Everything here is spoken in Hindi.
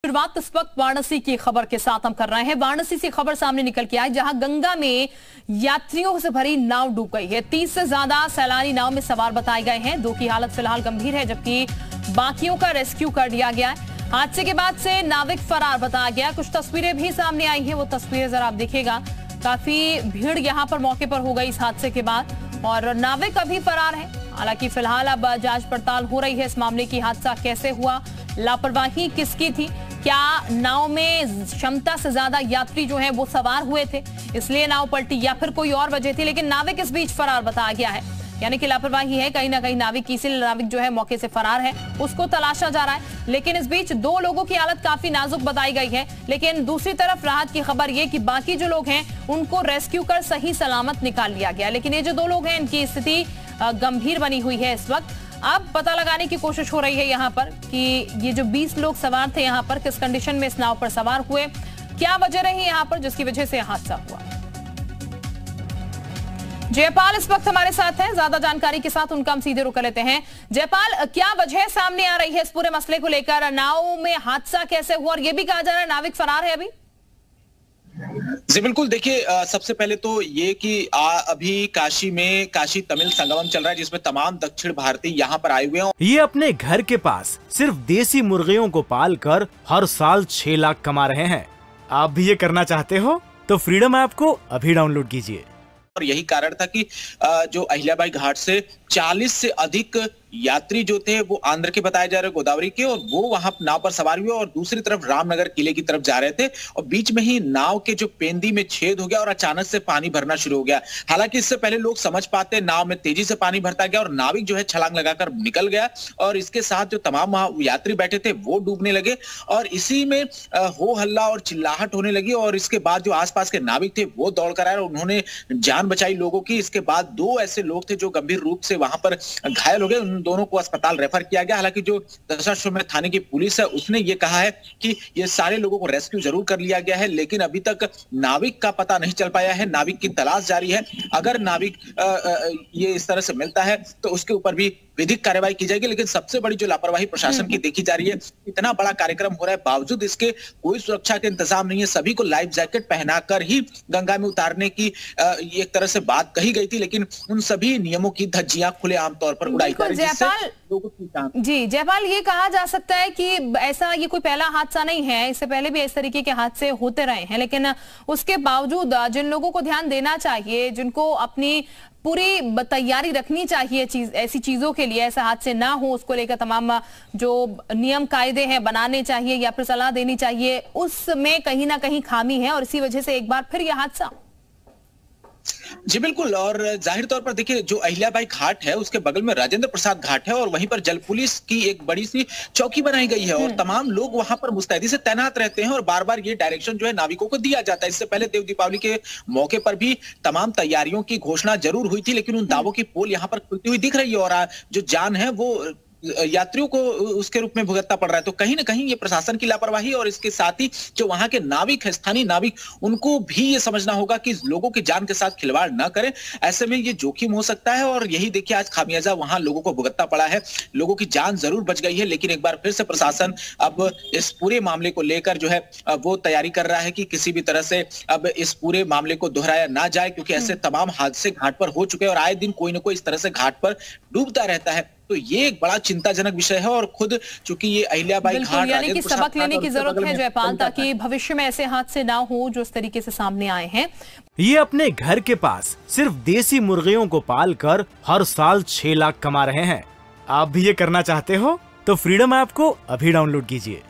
शुरुआत इस वक्त वाराणसी की खबर के साथ हम कर रहे हैं। वाराणसी से खबर सामने निकल के आई जहां गंगा में यात्रियों से भरी नाव डूब गई है। 30 से ज्यादा सैलानी नाव में सवार बताए गए हैं। 2 की हालत फिलहाल गंभीर है जबकि बाकियों का रेस्क्यू कर लिया गया है। हादसे के बाद से नाविक फरार बताया गया। कुछ तस्वीरें भी सामने आई हैं, वो तस्वीरें जरा आप देखिएगा। काफी भीड़ यहां पर मौके पर हो गई इस हादसे के बाद और नाविक अभी फरार है। हालांकि फिलहाल अब जांच पड़ताल हो रही है इस मामले की। हादसा कैसे हुआ, लापरवाही किसकी थी, क्या नाव में क्षमता से ज्यादा यात्री जो हैं वो सवार हुए थे इसलिए नाव पलटी या फिर कोई और वजह थी, लेकिन नाविक इस बीच फरार बताया गया है। यानी कि लापरवाही है कहीं ना कहीं नाविक की, इसीलिए नाविक जो है मौके से फरार है, उसको तलाशा जा रहा है। लेकिन इस बीच 2 लोगों की हालत काफी नाजुक बताई गई है। लेकिन दूसरी तरफ राहत की खबर ये कि बाकी जो लोग हैं उनको रेस्क्यू कर सही सलामत निकाल लिया गया। लेकिन ये जो 2 लोग हैं इनकी स्थिति गंभीर बनी हुई है इस वक्त। अब पता लगाने की कोशिश हो रही है यहाँ पर कि ये जो 20 लोग सवार थे यहाँ पर किस कंडीशन में इस नाव पर सवार हुए, क्या वजह रही यहाँ पर जिसकी वजह से हादसा हुआ। जयपाल इस वक्त हमारे साथ हैं, ज्यादा जानकारी के साथ उनका हम सीधे रुक लेते हैं। जयपाल, क्या वजह सामने आ रही है इस पूरे मसले को लेकर? नाव में हादसा कैसे हुआ और ये भी कहा जा रहा है नाविक फरार है अभी? जी बिल्कुल, देखिए सबसे पहले तो ये कि अभी काशी में काशी तमिल संगमम चल रहा है जिसमें तमाम दक्षिण भारतीय यहाँ पर आए हुए हैं। ये अपने घर के पास सिर्फ देसी मुर्गियों को पालकर हर साल 6 लाख कमा रहे हैं। आप भी ये करना चाहते हो तो फ्रीडम ऐप को अभी डाउनलोड कीजिए। और यही कारण था कि जो अहिल्याबाई घाट से 40 से अधिक यात्री जो थे वो आंध्र के बताए जा रहे गोदावरी के, और वो वहां नाव पर सवार हुए और दूसरी तरफ रामनगर किले की तरफ जा रहे थे और बीच में ही नाव के जो पेंदी में छेद हो गया और अचानक से पानी भरना शुरू हो गया। हालांकि इससे पहले लोग समझ पाते, नाव में तेजी से पानी भरता गया और नाविक जो है छलांग लगाकर निकल गया और इसके साथ जो तमाम यात्री बैठे थे वो डूबने लगे और इसी में हो हल्ला और चिल्लाहट होने लगी। और इसके बाद जो आसपास के नाविक थे वो दौड़ कर आए और उन्होंने जान बचाई लोगों की। इसके बाद 2 ऐसे लोग थे जो गंभीर रूप से वहां पर घायल हो गए, उन दोनों को अस्पताल रेफर किया गया। हालांकि जो दशाश्वमेध थाने की पुलिस है उसने ये कहा है कि ये सारे लोगों को रेस्क्यू जरूर कर लिया गया है, लेकिन अभी तक नाविक का पता नहीं चल पाया है। नाविक की तलाश जारी है। अगर नाविक ये इस तरह से मिलता है तो उसके ऊपर भी विधिक कार्रवाई की जाएगी। लेकिन सबसे बड़ी जो लापरवाही प्रशासन की देखी जा रही है, इतना बड़ा कार्यक्रम हो रहा है बावजूद इसके कोई सुरक्षा के इंतजाम नहीं है। सभी को लाइफ जैकेट पहनाकर ही गंगा में उतारने की एक तरह से बात कही गई थी, लेकिन उन सभी नियमों की धज्जियां खुलेआम तौर पर उड़ाई जा रही है। जी जयपाल, ये कहा जा सकता है कि ऐसा ये कोई पहला हादसा नहीं है, इससे पहले भी इस तरीके के हादसे होते रहे हैं, लेकिन उसके बावजूद जिन लोगों को ध्यान देना चाहिए, जिनको अपनी पूरी तैयारी रखनी चाहिए ऐसी चीजों के लिए, ऐसे हादसे ना हो उसको लेकर तमाम जो नियम कायदे हैं बनाने चाहिए या फिर सलाह देनी चाहिए, उसमें कहीं ना कहीं खामी है और इसी वजह से एक बार फिर यह हादसा। जी बिल्कुल, और जाहिर तौर पर देखिए जो अहिल्याबाई घाट है उसके बगल में राजेंद्र प्रसाद घाट है और वहीं पर जल पुलिस की एक बड़ी सी चौकी बनाई गई है और तमाम लोग वहां पर मुस्तैदी से तैनात रहते हैं और बार बार ये डायरेक्शन जो है नाविकों को दिया जाता है। इससे पहले देव दीपावली के मौके पर भी तमाम तैयारियों की घोषणा जरूर हुई थी, लेकिन उन दावों की पोल यहाँ पर खुलती हुई दिख रही है और जो जान है वो यात्रियों को उसके रूप में भुगतना पड़ रहा है। तो कहीं ना कहीं ये प्रशासन की लापरवाही और इसके साथ ही जो वहां के नाविक है, स्थानीय नाविक, उनको भी ये समझना होगा कि लोगों की जान के साथ खिलवाड़ ना करें। ऐसे में ये जोखिम हो सकता है और यही देखिए आज खामियाजा वहां लोगों को भुगतना पड़ा है। लोगों की जान जरूर बच गई है, लेकिन एक बार फिर से प्रशासन अब इस पूरे मामले को लेकर जो है वो तैयारी कर रहा है कि किसी भी तरह से अब इस पूरे मामले को दोहराया ना जाए, क्योंकि ऐसे तमाम हादसे घाट पर हो चुके हैं और आए दिन कोई ना कोई इस तरह से घाट पर डूबता रहता है। तो ये एक बड़ा चिंताजनक विषय है और खुद चूंकि ये अहिल्याबाई घाट, यानी कि सबक लेने की जरूरत है जयपाल, ताकि भविष्य में ऐसे हादसे ना हो जो इस तरीके से सामने आए हैं। ये अपने घर के पास सिर्फ देसी मुर्गियों को पालकर हर साल 6 लाख कमा रहे हैं। आप भी ये करना चाहते हो तो फ्रीडम ऐप को अभी डाउनलोड कीजिए।